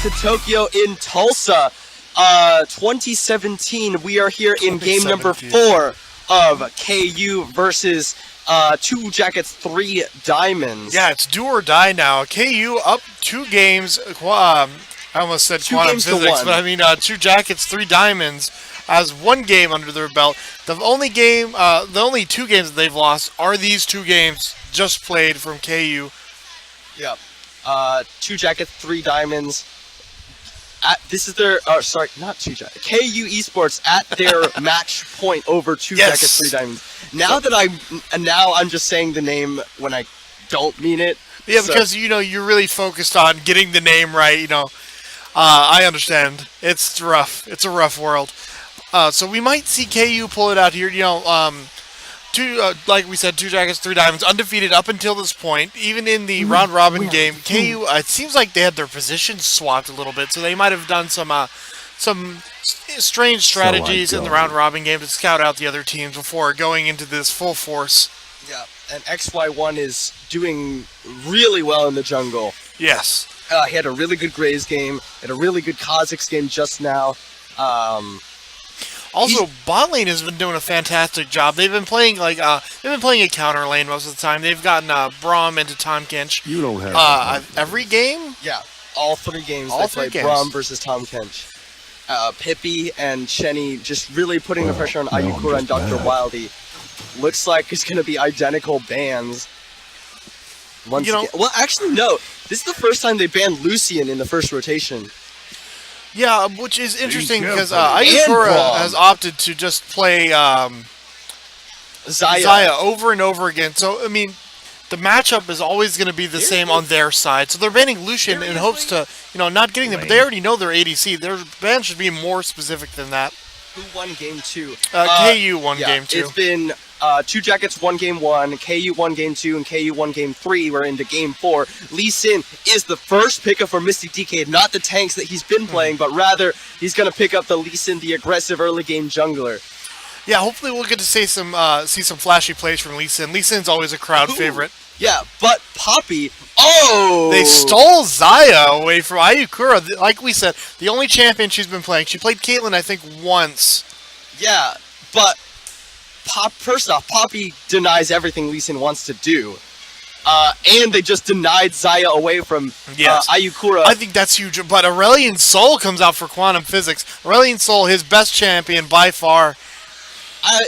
to Tokyo in Tulsa, 2017. We are here in game number 4 of KU versus 2jackets3diamonds. Yeah, it's do or die now. KU up 2 games. I almost said quantum physics, but I mean 2jackets3diamonds has 1 game under their belt. The only 2 games that they've lost are these 2 games just played from KU. Yep. 2jackets3diamonds. This is their, sorry, not 2jackets. KU Esports at their match point over 2jackets3diamonds. Now I'm just saying the name when I don't mean it. Yeah, so. Because you're really focused on getting the name right. I understand. It's rough. It's a rough world. So we might see KU pull it out here. Like we said, 2jackets3diamonds undefeated up until this point. Even in the round robin game, KU, it seems like they had their positions swapped a little bit, so they might have done some strange strategies in the round robin game to scout out the other teams before going into this full force. Yeah, and XY1 is doing really well in the jungle. Yes. He had a really good Graves game, had a really good Kha'Zix game just now. Also, bot lane has been doing a fantastic job. They've been playing a counter lane most of the time. They've gotten Braum into Tahm Kench. You don't have every game. Yeah, all 3 games. All 3 games. Braum versus Tahm Kench. Pippi and Shenny just really putting the pressure on Ayukura and Dr. Wildey. Looks like it's going to be identical bans. Well, actually, no. This is the first time they banned Lucian in the first rotation. Yeah, which is interesting because Ayukura has opted to just play Xayah over and over again. So, I mean, the matchup is always going to be the same on their side. So they're banning Lucian in hopes to, not getting them. But they already know their ADC. Their ban should be more specific than that. Who won game 2? KU won game 2. It's been 2jackets won game 1, KU won game 2, and KU won game 3. We're into game 4. Lee Sin is the first pickup for Mystic DK, not the tanks that he's been playing, but rather he's going to pick up the Lee Sin, the aggressive early game jungler. Yeah, hopefully we'll get to see some flashy plays from Lee Sin. Lee Sin's always a crowd favorite. Yeah, but Poppy, they stole Xayah away from Ayukura. Like we said, the only champion she's been playing. She played Caitlyn, I think, once. Yeah, but first off, Poppy denies everything Lee Sin wants to do. And they just denied Xayah away from Ayukura. I think that's huge. But Aurelion Sol comes out for quantum physics. Aurelion Sol, his best champion by far.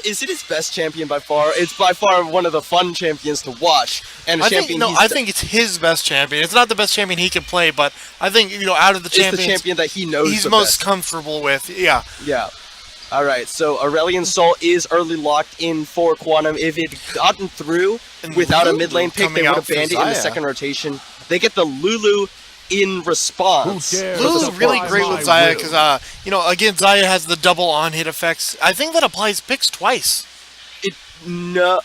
Is it his best champion by far? It's by far one of the fun champions to watch. And I think it's his best champion. It's not the best champion he can play, but I think out of the champions, it's the champion that he knows he's most comfortable with. Yeah. Yeah. All right. So Aurelion Sol is early locked in for quantum. If it gotten through without a mid lane pick, they would have banned it in the second rotation. They get the Lulu in response. Lulu's really great with Xayah because, again, Xayah has the double on-hit effects. I think that applies picks twice. No,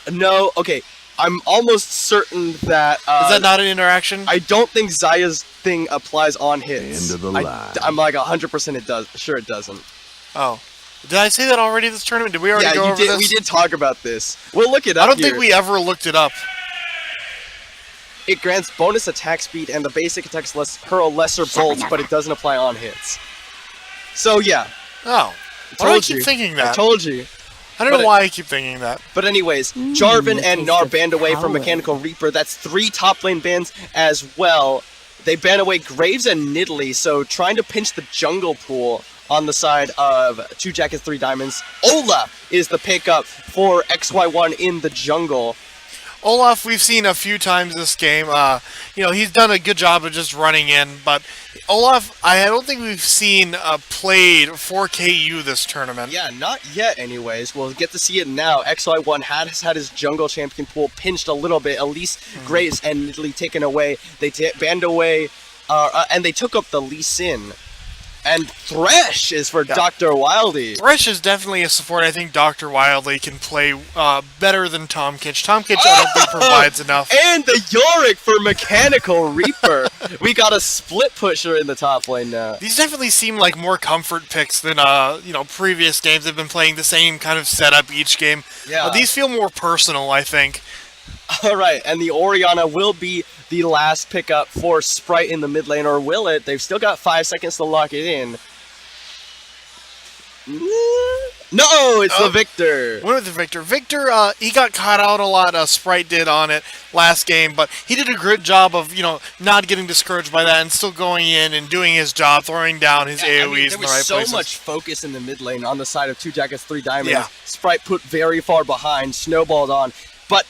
okay. I'm almost certain that... is that not an interaction? I don't think Xayah's thing applies on hits. End of the line. I'm like 100% it does. Sure it doesn't. Oh. Did I say that already this tournament? Did we already go over this? We did talk about this. We'll look it up. I don't think we ever looked it up. It grants bonus attack speed and the basic attacks hurl lesser bolts, but it doesn't apply on hits. So yeah. Oh. Why do I keep thinking that? I told you. I don't know why I keep thinking that. But anyways, Jarvan and Gnar banned away from Mechanical Reaper. That's 3 top lane bans as well. They ban away Graves and Nidalee, so trying to pinch the jungle pool on the side of 2jackets3diamonds. Olaf is the pickup for XY1 in the jungle. Olaf, we've seen a few times this game. He's done a good job of just running in, but Olaf, I don't think we've seen played for KU this tournament. Yeah, not yet anyways. We'll get to see it now. XY1 has had his jungle champion pool pinched a little bit. Elise, Graves, and Nidalee taken away. They banned away, and they took up the Lee Sin. And Thresh is for Dr. Wildey. Thresh is definitely a support. I think Dr. Wildey can play better than Tahm Kench. Tahm Kench, I don't think provides enough. And the Yorick for Mechanical Reaper. We got a split pusher in the top lane now. These definitely seem like more comfort picks than previous games. They've been playing the same kind of setup each game. Yeah. These feel more personal, I think. All right, and the Orianna will be the last pickup for Sprite in the mid lane, or will it? They've still got 5 seconds to lock it in. No, it's the Victor. Went with the Victor. Victor, he got caught out a lot. Sprite did on it last game, but he did a great job of, not getting discouraged by that and still going in and doing his job, throwing down his AoEs in the right places. There was so much focus in the mid lane on the side of 2jackets3diamonds. Yeah. Sprite put very far behind, snowballed on, but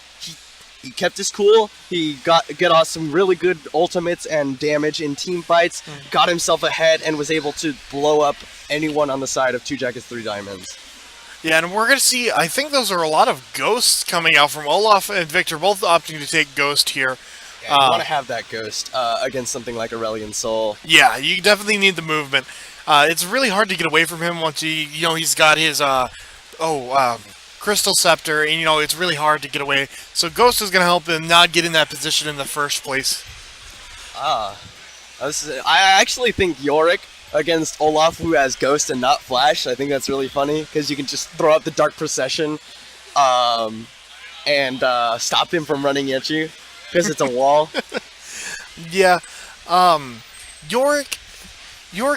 he kept his cool. He get off some really good ultimates and damage in team fights, got himself ahead, and was able to blow up anyone on the side of 2jackets3diamonds. Yeah, and we're going to see, I think those are a lot of ghosts coming out from Olaf and Victor, both opting to take Ghost here. Yeah, you want to have that Ghost against something like Aurelion Sol. Yeah, you definitely need the movement. It's really hard to get away from him once he's got his, Crystal Scepter, and it's really hard to get away. So Ghost is going to help him not get in that position in the first place. I actually think Yorick against Olaf, who has Ghost and not Flash, I think that's really funny, because you can just throw out the Dark Procession and stop him from running at you, because it's a wall. Yeah. Yorick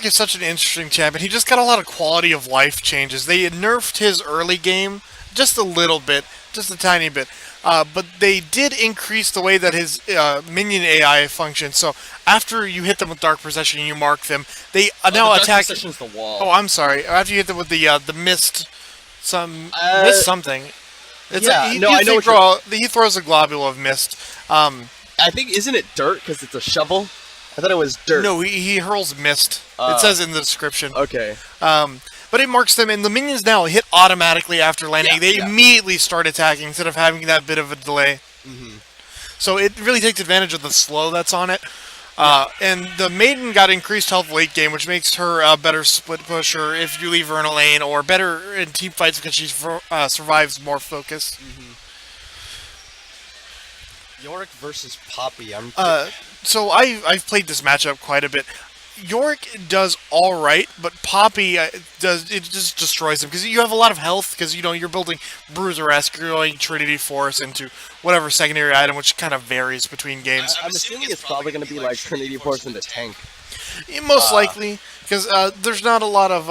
is such an interesting champion. He just got a lot of quality of life changes. They nerfed his early game just a little bit, just a tiny bit. But they did increase the way that his minion AI functions. So after you hit them with Dark Procession and you mark them, they now the attack. Dark Procession's the wall. Oh, I'm sorry. After you hit them with the mist, mist something. It's yeah, I know. He throws a globule of mist. I think, isn't it dirt because it's a shovel? I thought it was dirt. No, he hurls mist. It says in the description. Okay. But it marks them, and the minions now hit automatically after landing. They immediately start attacking instead of having that bit of a delay. Mm-hmm. So it really takes advantage of the slow that's on it. And the Maiden got increased health late game, which makes her a better split pusher if you leave her in a lane, or better in team fights because she survives more focus. Mm-hmm. Yorick versus Poppy. So I've played this matchup quite a bit. Yorick does all right, but Poppy just destroys him because you have a lot of health because you're building Bruiser-esque, you're going Trinity Force into whatever secondary item, which kind of varies between games. I'm assuming it's probably going to be like Trinity Force into tank. Most likely, because there's not a lot of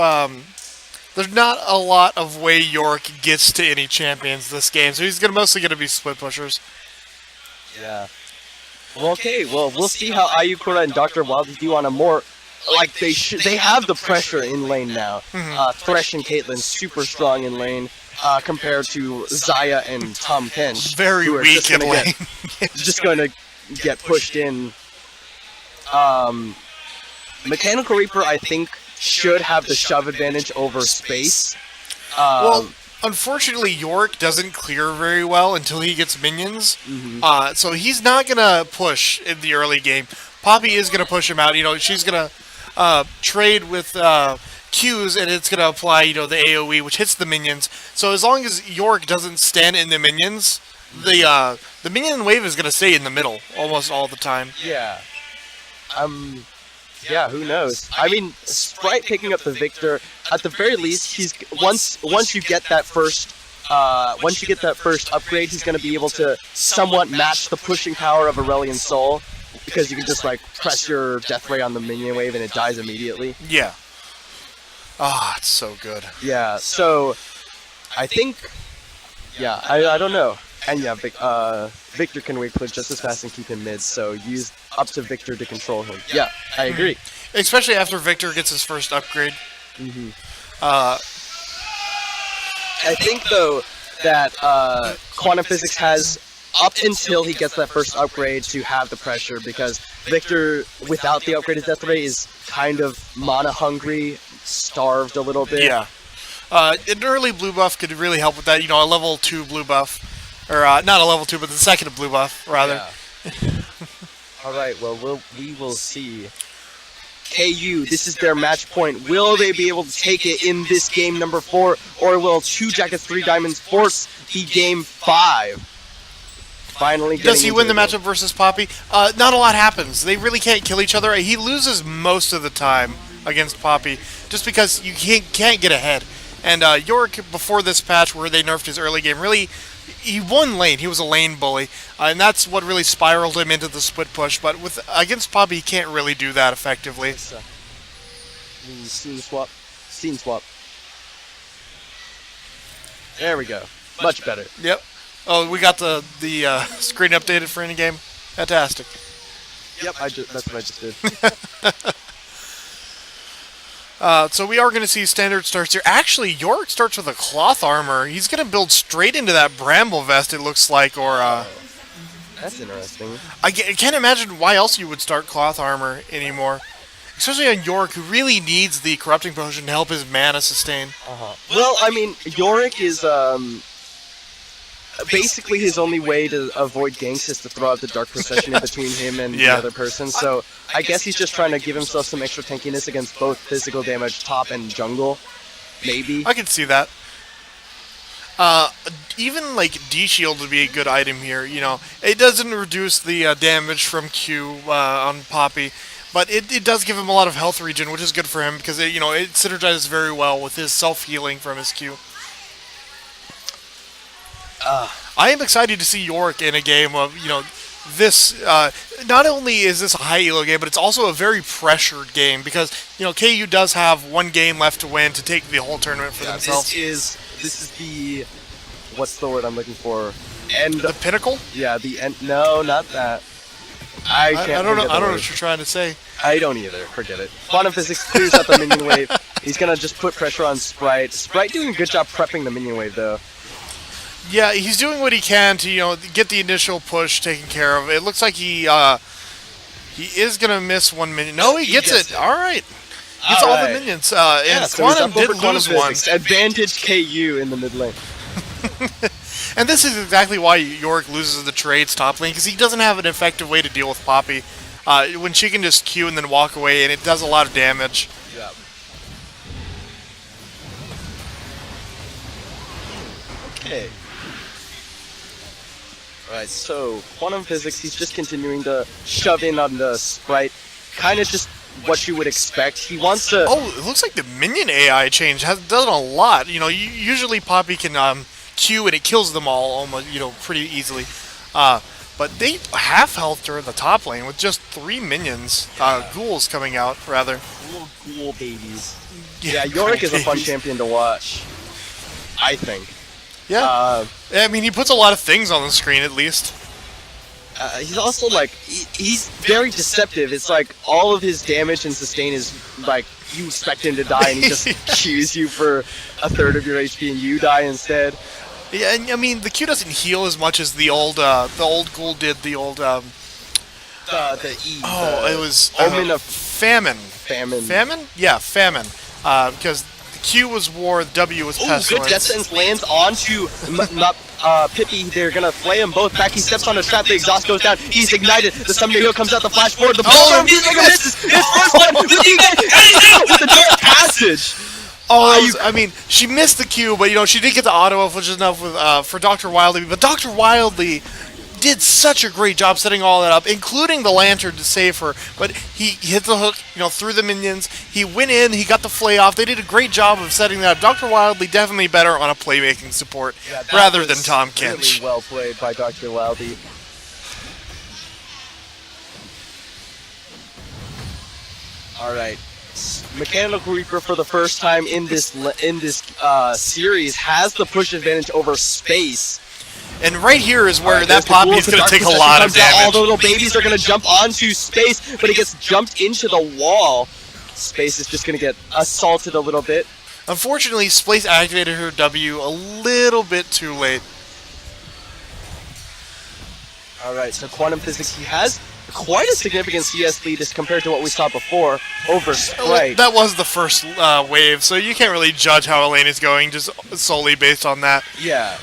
way Yorick gets to any champions this game, so he's mostly going to be split pushers. Yeah. Well, okay. Well, we'll see how Ayukura and Dr. Wildy do on a more they have the pressure in lane now. Thresh and Caitlyn super strong in lane compared to Zaya and Tom Kench. Very weak in lane. Just going to get pushed in. Mechanical Reaper, I think, should have the shove advantage over Space. Well, unfortunately, Yorick doesn't clear very well until he gets minions. So he's not going to push in the early game. Poppy is going to push him out. She's going to trade with Qs, and it's going to apply, the AoE, which hits the minions. So as long as Yorick doesn't stand in the minions, the minion wave is going to stay in the middle almost all the time. Yeah. Yeah, who knows? I mean, Sprite picking up the Victor, at the very least, he's once you get that first upgrade, he's going to be able to somewhat match the pushing power of Aurelion Sol, because you can just press your death ray on the minion wave and it dies immediately. Yeah. It's so good. Yeah. So, I think, I don't know. And yeah, Victor can wait clip just as fast and keep him mid, so use up to Victor to control him. Yeah, I agree. Especially after Victor gets his first upgrade. I think, though, that Quantum Physics has, up until he gets that first upgrade, to have the pressure, because Victor, without the upgraded death ray, is kind of mana-hungry, starved a little bit. Yeah. An early blue buff could really help with that, a level 2 blue buff. Or, not a level 2, but the second blue buff, rather. Yeah. Alright, well, we will see. KU, this is their match point. Will they be able to take it in this game number 4, or will 2jackets3diamonds force the game 5? Finally getting Does he win the matchup versus Poppy? Not a lot happens. They really can't kill each other. He loses most of the time against Poppy, just because you can't get ahead. And York, before this patch where they nerfed his early game, really, he won lane. He was a lane bully, and that's what really spiraled him into the split push. But against Poppy, he can't really do that effectively. Scene swap. Scene swap. There we go. Much better. Yep. Oh, we got the screen updated for any game. Fantastic. Yep, that's what I just did. So we are going to see standard starts here. Actually, York starts with a cloth armor. He's going to build straight into that bramble vest, it looks like, or... That's interesting. I can't imagine why else you would start cloth armor anymore. Especially on York, who really needs the corrupting potion to help his mana sustain. Well, I mean, Yorick is basically his only way to avoid ganks is to throw out the dark procession in between him and the other person. So I guess he's just trying to give himself some extra tankiness against both physical damage, top and jungle. Maybe. I can see that. Even like D shield would be a good item here. You know, it doesn't reduce the damage from Q on Poppy. But it does give him a lot of health regen, which is good for him because it synergizes very well with his self-healing from his Q. I am excited to see York in a game of, this. Not only is this a high elo game, but it's also a very pressured game because, KU does have one game left to win to take the whole tournament for themselves. This is the, what's the word I'm looking for? The pinnacle? Yeah, the end. No, not that. I don't know what you're trying to say. I don't either. Forget it. Quantum Physics clears out the minion wave. He's gonna just put pressure on Sprite. Sprite doing a good job prepping the minion wave, though. Yeah, he's doing what he can to get the initial push taken care of. It looks like he is gonna miss 1 minion. No, he gets it. All right. Gets all the minions. And so Quantum did lose one. Advantage KU in the mid lane. And this is exactly why York loses the trades top lane, because he doesn't have an effective way to deal with Poppy. When she can just Q and then walk away, and it does a lot of damage. Yeah. Okay. Alright, so Quantum Physics, he's just continuing to shove in on the Sprite. Kind of just what you would expect. He wants to... Oh, it looks like the minion AI change has done a lot. Usually Poppy can... Q and it kills them all almost, pretty easily. But they half health her in the top lane with just 3 minions. Ghouls coming out, rather. Little ghoul babies. Yeah, Yorick is a fun champion to watch. I think. Yeah. I mean, he puts a lot of things on the screen, at least. He's also, he's very deceptive. It's like, all of his damage and sustain is, you expect him to die and he just Qs you for a third of your HP and you die instead. Yeah, and I mean, the Q doesn't heal as much as the old ghoul did, the old, the E. It was... Omen of... Famine. Famine? Yeah, Famine. Because the Q was War, the W was Pestilence. Good Death Sentence lands onto Pippi. They're gonna flay them both back. He steps on a trap, the exhaust goes down. He's ignited. The Summoner Hero comes out, the flash forward. The ball misses. His first one with the dark passage. I mean, she missed the Q, but she did get the auto off, which is enough for Dr. Wildly. But Dr. Wildly did such a great job setting all that up, including the lantern to save her. But he hit the hook, through the minions. He went in, he got the flay off. They did a great job of setting that up. Dr. Wildly definitely better on a playmaking support rather than Tom Kench. Really well played by Dr. Wildly. All right. Mechanical Reaper for the first time in this series has the push advantage over Space. And right here is where that Poppy is going to take a lot of damage. All the little babies are going to jump onto Space, but he gets jumped into the wall. Space is just going to get assaulted a little bit. Unfortunately, Space activated her W a little bit too late. Alright, so Quantum Physics, he has quite a significant CS lead as compared to what we saw before over Sprite. That was the first wave, so you can't really judge how a lane is going just solely based on that. Yeah.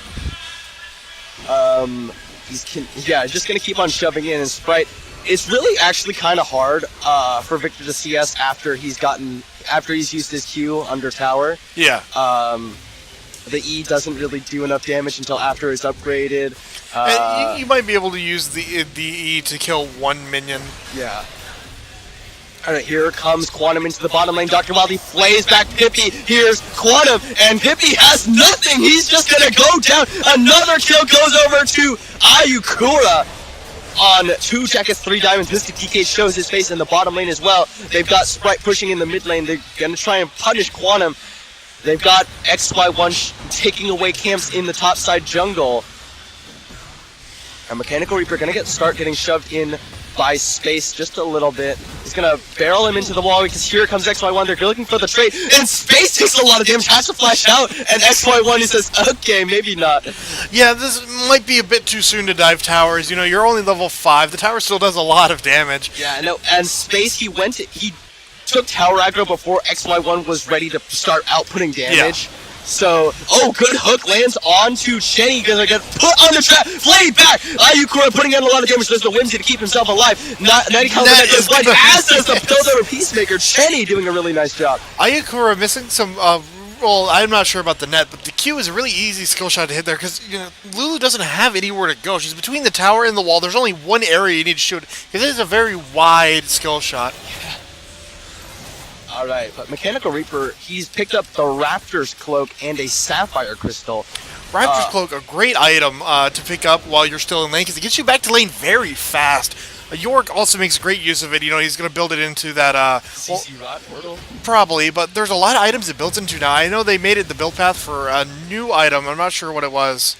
He's just gonna keep on shoving in, and Sprite. It's really actually kind of hard for Victor to CS after he's used his Q under tower. Yeah. The E doesn't really do enough damage until after it's upgraded. You might be able to use the E to kill one minion. Yeah. Alright, here comes Quantum into the bottom lane. Dr. Wildly flays back Pippi. Here's Quantum, and Pippi has nothing. He's just gonna go down. Another kill goes over to Ayukura on 2jackets3diamonds. Mystic DK shows his face in the bottom lane as well. They've got Sprite pushing in the mid lane. They're gonna try and punish Quantum. They've got XY1 taking away camps in the top side jungle. And Mechanical Reaper gonna start getting shoved in by Space just a little bit. He's gonna barrel him into the wall because here comes XY1. They're looking for the trade, and Space takes a lot of damage, has to flash out, and XY1 he says, okay, maybe not. Yeah, this might be a bit too soon to dive towers. You know, you're only level 5. The tower still does a lot of damage. Yeah, no, and Space, he took tower aggro before XY1 was ready to start outputting damage. Yeah. So, good hook lands onto Chenny, gonna get put on the trap, flayed back! Ayukura putting in a lot of damage, there's the Whimsy to keep himself alive. 90 counter that is like, as does the Builder Peacemaker. Chenny doing a really nice job. Ayukura missing some, well, I'm not sure about the net, but the Q is a really easy skill shot to hit there, because, you know, Lulu doesn't have anywhere to go. She's between the tower and the wall. There's only one area you need to shoot, because it is a very wide skill shot. Yeah. Alright, but Mechanical Reaper, he's picked up the Raptor's Cloak and a Sapphire Crystal. Raptor's Cloak, a great item to pick up while you're still in lane, because it gets you back to lane very fast. York also makes great use of it. You know, he's going to build it into that... CC Rot portal? Probably, but there's a lot of items it builds into now. I know they made it the build path for a new item. I'm not sure what it was.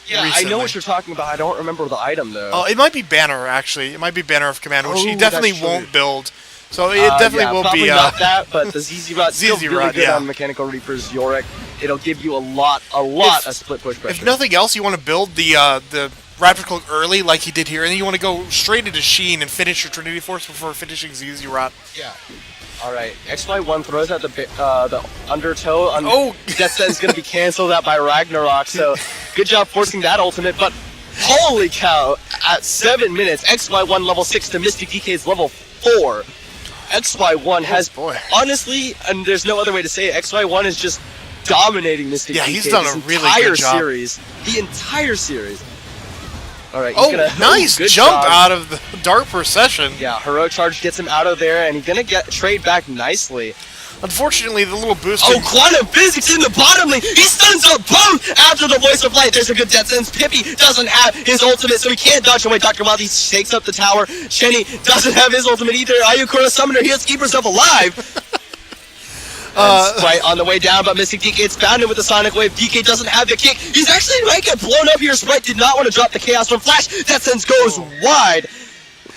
Yeah, recently. I know what you're talking about. I don't remember the item, though. Oh, it might be Banner, actually. It might be Banner of Command, which he definitely won't build. So it definitely will be not that, but the ZZ Rot still really good on Mechanical Reaper's Yorick. It'll give you a lot of split push pressure. If nothing else, you want to build the Raptor Cloak early, like he did here, and then you want to go straight into Sheen and finish your Trinity Force before finishing ZZ Rot. Yeah. All right, XY1 throws out the undertow. Death Sentence going to be canceled out by Ragnarok. So good job forcing that ultimate, but. Holy cow! At 7 minutes, XY1 level 6 to Mystic DK's level 4. XY1 has, honestly, and there's no other way to say it, XY1 is just dominating Mystic DK. Yeah, he's done a really good job. The entire series. Alright, nice jump out of the Dark Procession. Yeah, Heroic Charge gets him out of there, and he's gonna trade back nicely. Unfortunately, the little boost... Quantum Physics in the bottom lane! He stuns up both after the Voice of Light! There's a good death sentence. Pippi doesn't have his ultimate, so he can't dodge away. Dr. Wildly shakes up the tower. Chenny doesn't have his ultimate either. Ayukura Summoner, he has to keep herself alive! Sprite on the way down, but Mystic DK it's bounded with the Sonic Wave. DK doesn't have the kick. He's actually might get blown up here. Sprite did not want to drop the Chaos from Flash. Death sentence goes wide.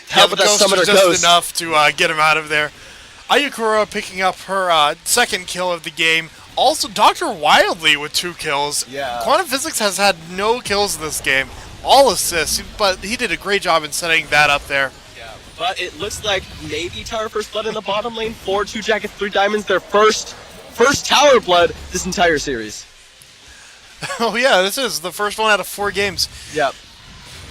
How about that Summoner just enough to get him out of there. Ayukura picking up her second kill of the game. Also, Dr. Wildly with 2 kills. Yeah. Quantum Physics has had no kills in this game. All assists, but he did a great job in setting that up there. Yeah, but it looks like maybe Tower First Blood in the bottom lane for 2jackets3diamonds. Their first Tower Blood this entire series. Oh yeah, this is the first one out of 4 games. Yep.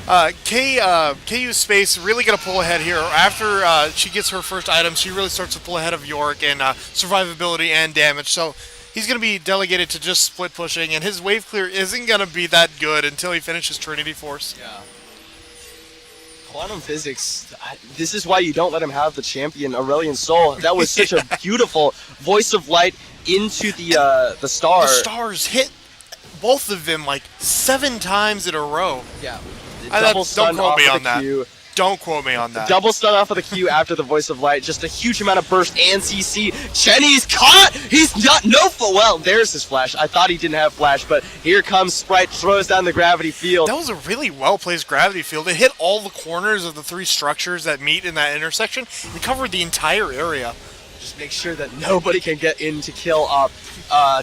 KU Space really going to pull ahead here. After she gets her first item, she really starts to pull ahead of York in survivability and damage. So he's going to be delegated to just split pushing, and his wave clear isn't going to be that good until he finishes Trinity Force. Yeah. Quantum Physics, this is why you don't let him have the champion, Aurelian Soul. That was such a beautiful Voice of Light into the star. The stars hit both of them like 7 times in a row. Yeah. Don't quote me on that. Don't quote me on that. Double stun off of the Q after the Voice of Light. Just a huge amount of burst and CC. Chenny's caught! He's not... Well, there's his flash. I thought he didn't have flash, but here comes Sprite, throws down the gravity field. That was a really well-placed gravity field. It hit all the corners of the 3 structures that meet in that intersection. It covered the entire area. Just make sure that nobody can get in to kill up.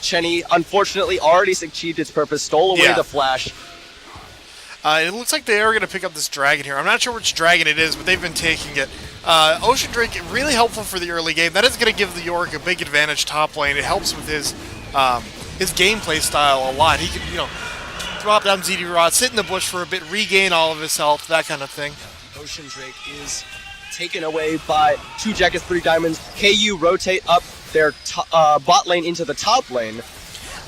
Chenny, unfortunately, already achieved its purpose. Stole away the flash. It looks like they are going to pick up this dragon here. I'm not sure which dragon it is, but they've been taking it. Ocean Drake, really helpful for the early game. That is going to give the York a big advantage top lane. It helps with his gameplay style a lot. He can, drop down ZD Rod, sit in the bush for a bit, regain all of his health, that kind of thing. Ocean Drake is taken away by 2jackets3diamonds. KU rotate up their bot lane into the top lane.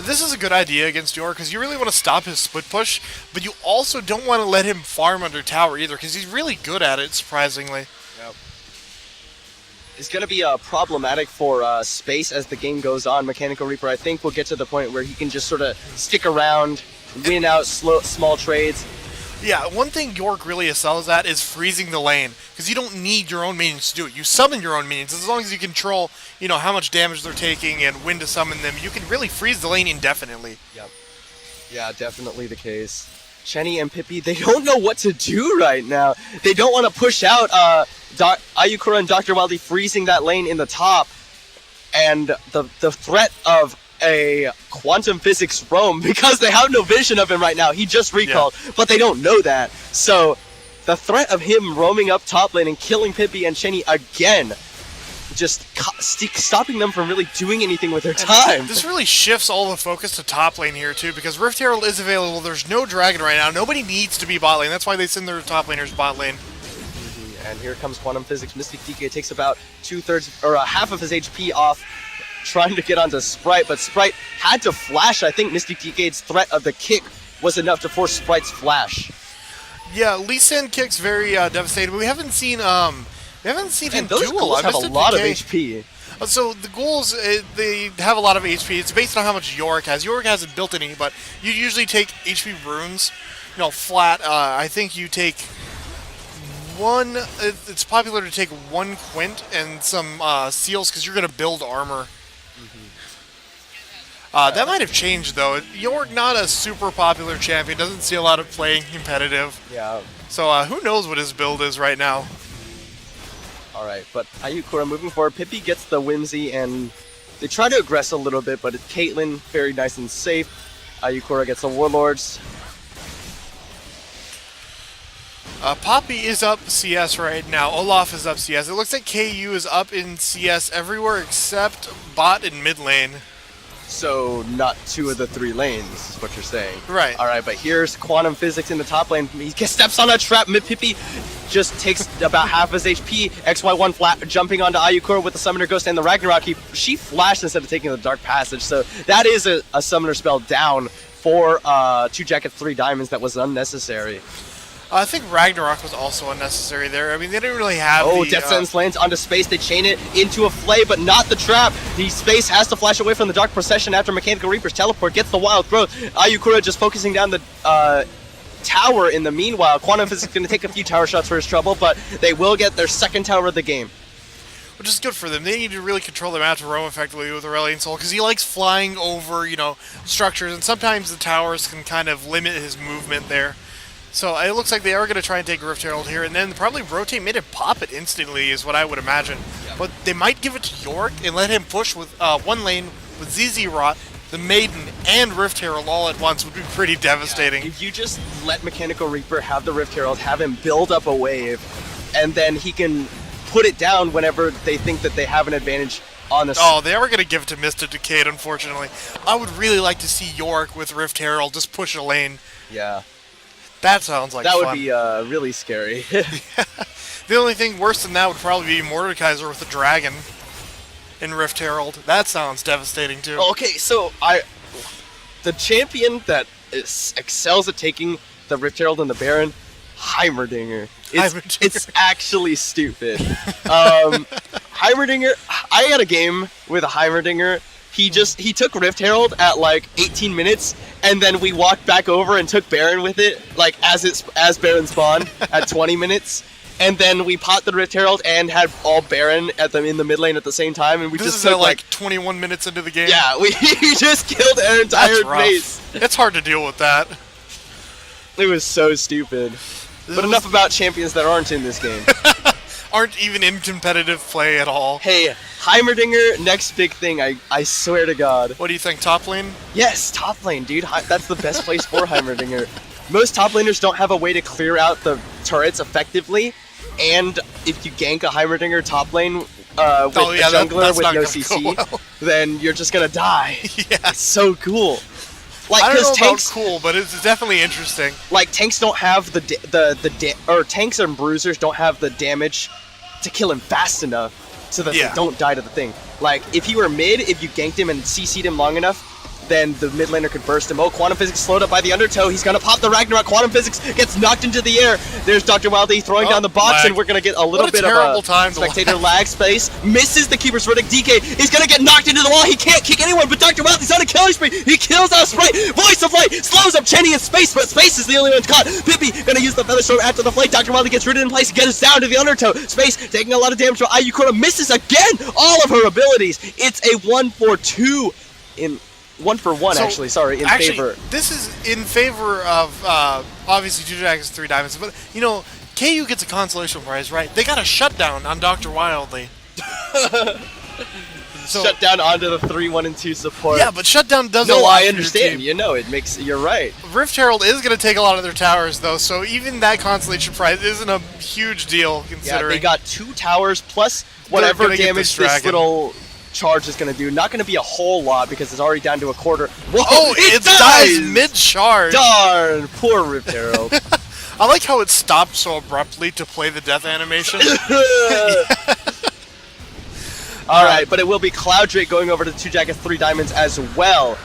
This is a good idea against York because you really want to stop his split push, but you also don't want to let him farm under tower either because he's really good at it, surprisingly. Yep. is going to be problematic for space as the game goes on. Mechanical Reaper, I think, will get to the point where he can just sort of stick around, win out small trades. Yeah, one thing York really excels at is freezing the lane, because you don't need your own minions to do it. You summon your own minions. As long as you control, how much damage they're taking and when to summon them, you can really freeze the lane indefinitely. Yep. Yeah, definitely the case. Chenny and Pippi, they don't know what to do right now. They don't want to push out Ayukura and Dr. Wildly freezing that lane in the top. And the threat of a quantum physics roam, because they have no vision of him right now. He just recalled, but they don't know that. So the threat of him roaming up top lane and killing Pippi and Chenny again, just stopping them from really doing anything with their time. This really shifts all the focus to top lane here too, because Rift Herald is available. There's no dragon right now. Nobody needs to be bot lane. That's why they send their top laners bot lane. And here comes Quantum Physics. Mystic DK takes about half of his HP off, trying to get onto Sprite, but Sprite had to flash. I think Mystic DK's threat of the kick was enough to force Sprite's flash. Yeah, Lee Sin kick's very devastating, but we haven't seen him those do a lot. Have a lot of HP. So the ghouls, they have a lot of HP. It's based on how much Yorick has. Yorick hasn't built any, but you usually take HP runes, flat. I think you take one. It's popular to take one Quint and some seals because you're going to build armor. That might have changed though. Yorick not a super popular champion. Doesn't see a lot of playing competitive. Yeah. So who knows what his build is right now. Alright, but Ayukura moving forward. Pippi gets the Whimsy, and they try to aggress a little bit, but it's Caitlyn, very nice and safe. Ayukura gets the Warlords. Poppy is up CS right now. Olaf is up CS. It looks like KU is up in CS everywhere except bot and mid lane. So, not 2 of the 3 lanes, is what you're saying. Right. Alright, but here's Quantum Physics in the top lane. He steps on a trap. Pippi just takes about half his HP. XY1 flat jumping onto Ayukura with the Summoner Ghost and the Ragnarok. She flashed instead of taking the Dark Passage. So, that is a Summoner spell down for 2jackets3diamonds that was unnecessary. I think Ragnarok was also unnecessary there. I mean, they didn't really have Death Sentence lands onto Space. They chain it into a Flay, but not the trap. The Space has to flash away from the Dark Procession after Mechanical Reaper's teleport gets the Wild Growth. Ayukura just focusing down the tower in the meanwhile. Quantum Physics going to take a few tower shots for his trouble, but they will get their second tower of the game. Which is good for them. They need to really control their map to roam effectively with Aurelion Soul, because he likes flying over, structures, and sometimes the towers can kind of limit his movement there. So it looks like they are going to try and take Rift Herald here, and then probably rotate mid and pop it instantly is what I would imagine. Yeah. But they might give it to York and let him push with one lane with ZZ Rot, the Maiden, and Rift Herald all at once would be pretty devastating. Yeah. If you just let Mechanical Reaper have the Rift Herald, have him build up a wave, and then he can put it down whenever they think that they have an advantage on the... Oh, they are going to give it to Mr. Decade, unfortunately. I would really like to see York with Rift Herald just push a lane. Yeah. That sounds like fun. That would be really scary. The only thing worse than that would probably be Mordekaiser with a dragon in Rift Herald. That sounds devastating too. Okay, so the champion that excels at taking the Rift Herald and the Baron, Heimerdinger. It's actually stupid. Heimerdinger, I had a game with a Heimerdinger. He took Rift Herald at like 18 minutes, and then we walked back over and took Baron with it, like as Baron spawned at 20 minutes, and then we popped the Rift Herald and had all Baron in the mid lane at the same time, and we just took like 21 minutes into the game. Yeah, we just killed our entire base. It's hard to deal with that. It was so stupid. But enough about champions that aren't in this game. Aren't even in competitive play at all. Hey, Heimerdinger, next big thing, I swear to God. What do you think, top lane? Yes, top lane, dude. That's the best place for Heimerdinger. Most top laners don't have a way to clear out the turrets effectively, and if you gank a Heimerdinger top lane with a jungler with no CC, then you're just gonna die. Yeah. It's so cool. Like, I don't know tanks, about cool, but it's definitely interesting. Like, tanks don't have or tanks and bruisers don't have the damage to kill him fast enough so that they don't die to the thing. Like, if he were mid, if you ganked him and CC'd him long enough, then the mid laner could burst him. Oh, Quantum Physics slowed up by the undertow. He's gonna pop the Ragnarok. Quantum Physics gets knocked into the air. There's Dr. Wildy throwing down the box, and we're gonna get a little bit of a spectator lag space. Misses the Keeper's Verdict. DK, he's gonna get knocked into the wall. He can't kick anyone, but Dr. Wildy's on a killing spree. He kills out Sprite. Voice of Light slows up Chenny in space, but space is the only one caught. Pippi gonna use the Feather Storm after the flight. Dr. Wildy gets rooted in place, gets down to the undertow. Space taking a lot of damage, but Ayukura misses again all of her abilities. It's a 1-for-2 in 1-for-1 actually. Sorry, in favor. This is in favor of obviously 2jackets3diamonds, but you know, KU gets a consolation prize, right? They got a shutdown on Dr. Wildly. So, shut down onto the 3, 1, and 2 support. Yeah, but shutdown does a lot. No, I understand. You know, it makes. You're right. Rift Herald is going to take a lot of their towers, though, so even that consolation prize isn't a huge deal considering. Yeah, they got 2 towers plus whatever damage this little charge is going to do. Not going to be a whole lot because it's already down to a quarter. Whoa! Oh, it dies mid-charge. Darn, poor Rift Herald. I like how it stopped so abruptly to play the death animation. Alright, but it will be Cloud Drake going over to 2jackets3diamonds as well.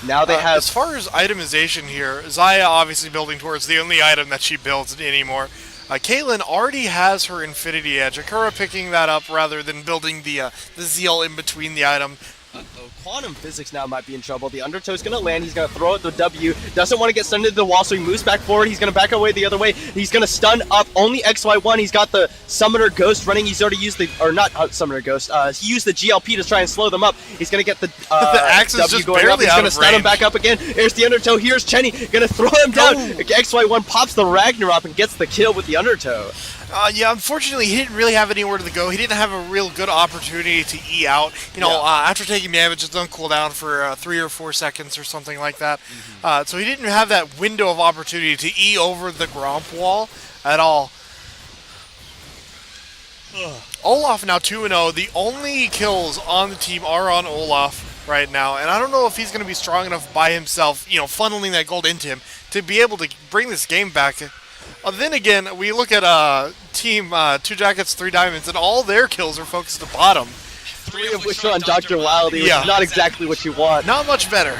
Now they have... As far as itemization here, Xayah obviously building towards the only item that she builds anymore. Caitlyn already has her Infinity Edge. Akura picking that up rather than building the Zeal in between the item. Quantum Physics now might be in trouble. The undertow's going to land. He's going to throw out the W. Doesn't want to get stunned into the wall, so he moves back forward. He's going to back away the other way. He's going to stun up only XY1. He's got the Summoner Ghost running. He's already used the... Or not Summoner Ghost. He used the GLP to try and slow them up. He's going to get the, the axe W is just going up. He's going to stun him range. back up again. Here's the undertow. Here's Chenny. Going to throw him down. XY1 pops the Ragnarok and gets the kill with the undertow. Yeah, unfortunately, he didn't really have anywhere to go. He didn't have a real good opportunity to E out. You know, after taking damage, it's on cooldown for 3 or 4 seconds or something like that. So he didn't have that window of opportunity to E over the Gromp wall at all. Olaf now 2-0. The only kills on the team are on Olaf right now. And I don't know if he's going to be strong enough by himself, you know, funneling that gold into him to be able to bring this game back. Then again, we look at team 2jackets3diamonds, and all their kills are focused at the bottom. 3 of which are on Dr. Wildy, which is not exactly what you want. Not much better.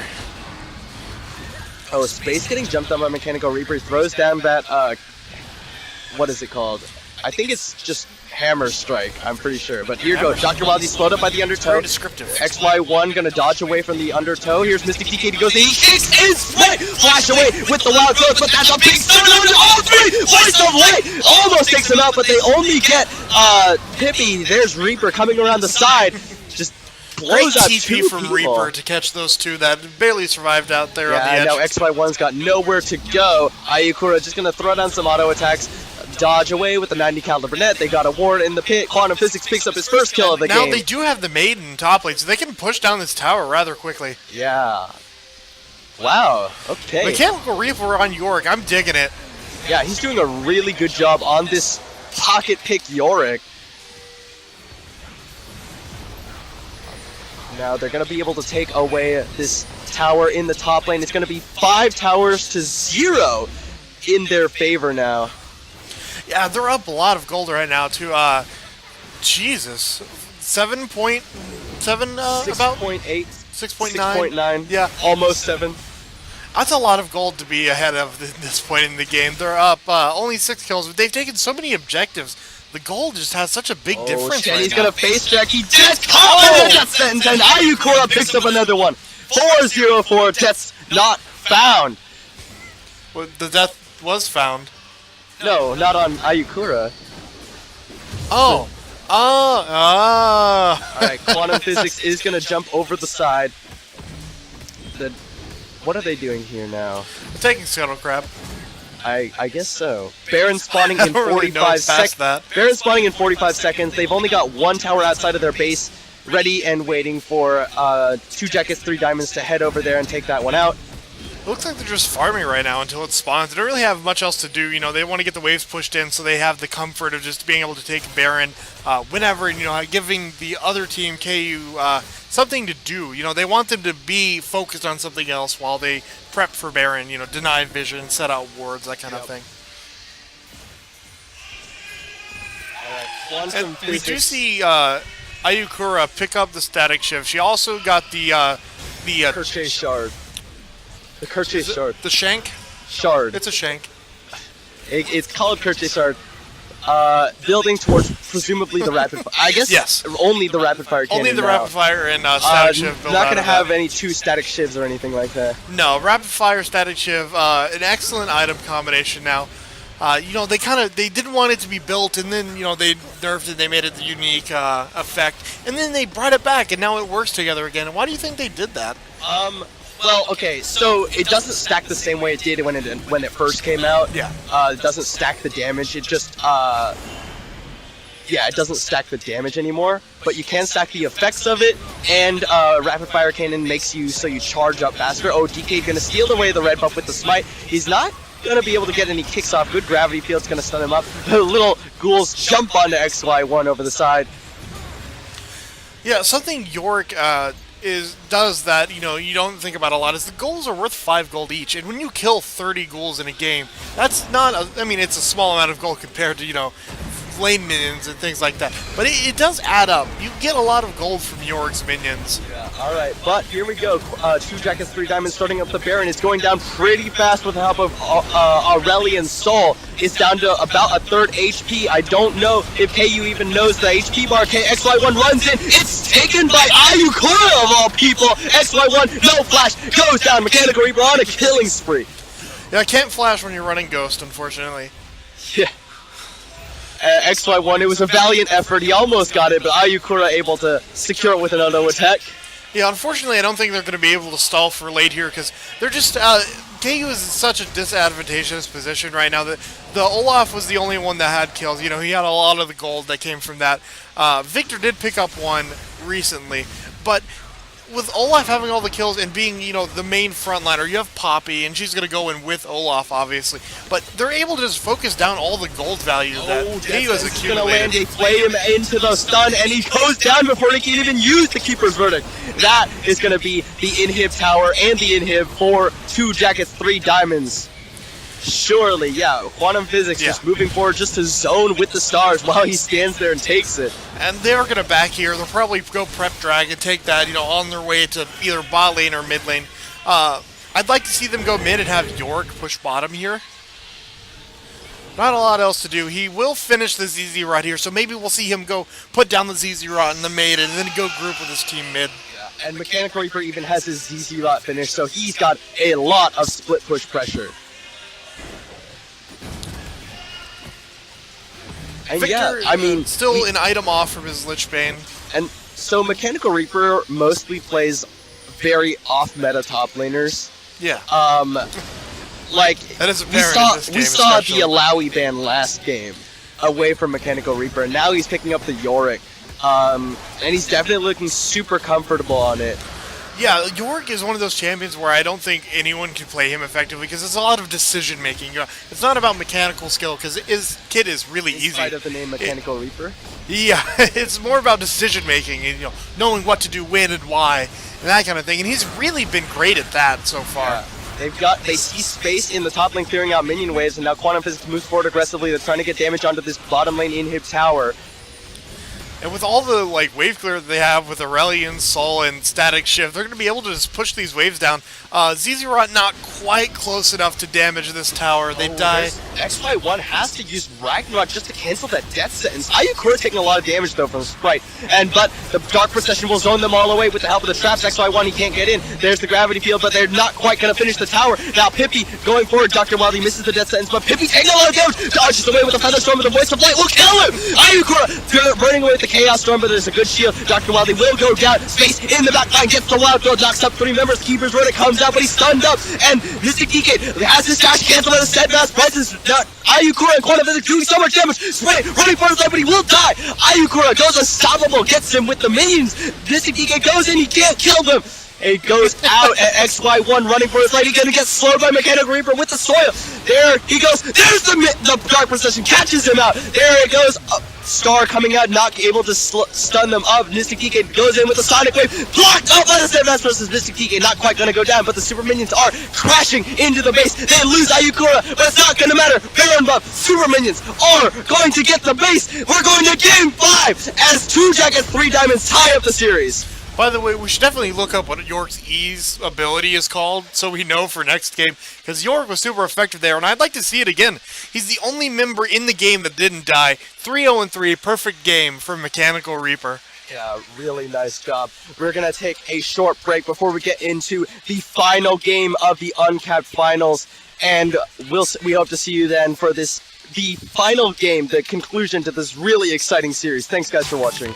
Oh, Space getting jumped on by Mechanical Reaper. He throws down that, what is it called? I think it's just Hammer Strike, I'm pretty sure. But here goes. Dr. Wildy slowed up by the undertow. Very descriptive. XY1 gonna dodge away from the undertow. Here's Mystic DK. He goes, he kicks his split! Flash away with the wild growth, but that's a big stun. All 3! Voice of Light almost takes him out, but they only get Pippi. There's Reaper coming around the side. Just blows out TP from Reaper to catch those 2 that barely survived out there on the edge. Now XY1's got nowhere to go. Ayukura just gonna throw down some auto attacks. Dodge away with the 90 caliber net. They got a ward in the pit. Quantum Physics picks up his first kill of the game. Now they do have the Maiden top lane, so they can push down this tower rather quickly. Yeah. Wow. Okay. Mechanical Reaper on Yorick. I'm digging it. Yeah, he's doing a really good job on this pocket pick Yorick. Now they're going to be able to take away this tower in the top lane. It's going to be 5 towers to 0 in their favor now. Yeah, they're up a lot of gold right now too. Jesus, 7.7 about 6.8, 6.9. 6.9. Yeah, almost 7. That's a lot of gold to be ahead of at this point in the game. They're up only 6 kills, but they've taken so many objectives. The gold just has such a big difference. Right, he's gonna face Jack. He just death sentence, and Ayukura picks up another one. 404 deaths not found. Well, the death was found. No, not on Ayukura. Oh. Alright, Quantum Physics is going to jump over the side. What are they doing here now? They're taking Scuttle Crab. I guess so. Baron spawning in 45 seconds. Baron spawning in 45 seconds. They've only got 1 tower outside of their base, ready and waiting for 2jackets3diamonds to head over there and take that one out. It looks like they're just farming right now until it spawns. They don't really have much else to do. You know, they want to get the waves pushed in, so they have the comfort of just being able to take Baron whenever, you know, giving the other team, KU, something to do. You know, they want them to be focused on something else while they prep for Baron, you know, deny vision, set out wards, that kind of thing. And we do see Ayukura pick up the static shift. She also got the the Kerche Shard. The Kerche Shard. The shank? Shard. It's a shank. It's called Kerche Shard. Building towards presumably the rapid fire. I guess yes. Only the rapid fire cannon. Only the now. rapid fire and static shiv. Not going to have any 2 static shivs or anything like that. No, rapid fire, static shiv, an excellent item combination now. You know, they didn't want it to be built, and then, you know, they nerfed it, they made it the unique effect, and then they brought it back, and now it works together again. And why do you think they did that? Well, okay, so it doesn't stack the same way it did when it first came out. Yeah. It doesn't stack the damage. It just it doesn't stack the damage anymore. But you can stack the effects of it, and rapid fire cannon makes you so you charge up faster. Oh, DK gonna steal away the red buff with the smite. He's not gonna be able to get any kicks off. Good gravity field's gonna stun him up. The little ghouls jump onto XY1 over the side. Yeah, something Yorick does that, you know, you don't think about a lot is the ghouls are worth 5 gold each, and when you kill 30 ghouls in a game, that's not I mean, it's a small amount of gold compared to, you know, lane minions and things like that, but it does add up. You get a lot of gold from Yorick's minions. Yeah, alright, but here we go. 2jackets3diamonds starting up the Baron. It's going down pretty fast with the help of Aurelian Soul. It's down to about a 3rd HP. I don't know if KU even knows the HP bar. XY1 runs in. It's taken by Ayukura of all people. XY1, no flash, goes down. Mechanical Reaper on a killing spree. Yeah, I can't flash when you're running Ghost, unfortunately. Yeah. XY1, it was a valiant effort. He almost got it, but Ayukura able to secure it with an auto attack. Yeah, unfortunately, I don't think they're going to be able to stall for late here because they're just KU is in such a disadvantageous position right now that the Olaf was the only one that had kills. You know, he had a lot of the gold that came from that. Victor did pick up one recently, but with Olaf having all the kills and being, you know, the main frontliner, you have Poppy, and she's going to go in with Olaf, obviously. But they're able to just focus down all the gold value that KU has accumulated. Going to land a flame into the stun, and he goes down before he can even use the Keeper's Verdict. That is going to be the inhib tower and the inhib for 2jackets3diamonds. Surely, yeah. Quantum physics just moving forward just to zone with the stars while he stands there and takes it. And they're going to back here. They'll probably go prep drag and take that, you know, on their way to either bot lane or mid lane. I'd like to see them go mid and have Yorick push bottom here. Not a lot else to do. He will finish the ZZ Rot here, so maybe we'll see him go put down the ZZ Rot in the mid and then go group with his team mid. Yeah, and Mechanical Reaper even has his ZZ Rot finished, so he's got a lot of split push pressure. And Victor, yeah, I mean, still an item off from his Lich Bane. And so Mechanical Reaper mostly plays very off-meta top laners. Yeah. Like that is we saw the Alawi ban last game away from Mechanical Reaper, and now he's picking up the Yorick. And he's definitely looking super comfortable on it. Yeah, Yorick is one of those champions where I don't think anyone can play him effectively because it's a lot of decision making. It's not about mechanical skill because his kit is really easy. In spite of the name Mechanical Reaper. Yeah, it's more about decision making and, you know, knowing what to do, when, and why, and that kind of thing. And he's really been great at that so far. Yeah. They see space in the top lane clearing out minion waves, and now Quantum Physics moves forward aggressively. They're trying to get damage onto this bottom lane inhib tower. And with all the like wave clear that they have with Aurelian, Soul, and Static Shift, they're going to be able to just push these waves down. ZZ Rot not quite close enough to damage this tower. They die. XY1 has to use Ragnarok just to cancel that death sentence. Ayukura taking a lot of damage though from Sprite. But the Dark Procession will zone them all away with the help of the traps. XY1, he can't get in. There's the gravity field, but they're not quite going to finish the tower. Now Pippi going forward. Dr. Wildy misses the death sentence, but Pippi taking a lot of damage. Dodges away with the Feather Storm, with the Voice of Light will kill him. Ayukura burning away with the Chaos Storm, but there's a good shield. Dr. Wildy will go down. Space in the back line, gets the wild throw, knocks up 3 members. Keeper's Verdict comes out, but he's stunned up. And Mystic DK has his dash canceled by the steadfast presence. Ayukura and Quantum Physics doing so much damage. Sprite running for his life, but he will die. Ayukura goes unstoppable, gets him with the minions. Mystic DK goes in, he can't kill them. It goes out at XY1 running for his life. He's gonna get slowed by Mechanical Reaper with the soil. There he goes. There's the Dark Procession, catches him out. There it goes. Star coming out, not able to stun them up. Mystic DK goes in with a Sonic Wave. Blocked up by the Steadfast versus Mystic DK. Not quite gonna go down, but the Super Minions are crashing into the base. They lose Ayukura, but it's not gonna matter. Baron buff. Super Minions are going to get the base. We're going to Game 5 as 2jackets3diamonds tie up the series. By the way, we should definitely look up what York's E's ability is called so we know for next game, because York was super effective there, and I'd like to see it again. He's the only member in the game that didn't die. 3-0-3, perfect game for Mechanical Reaper. Yeah, really nice job. We're going to take a short break before we get into the final game of the Uncapped Finals, and we hope to see you then for the final game, the conclusion to this really exciting series. Thanks, guys, for watching.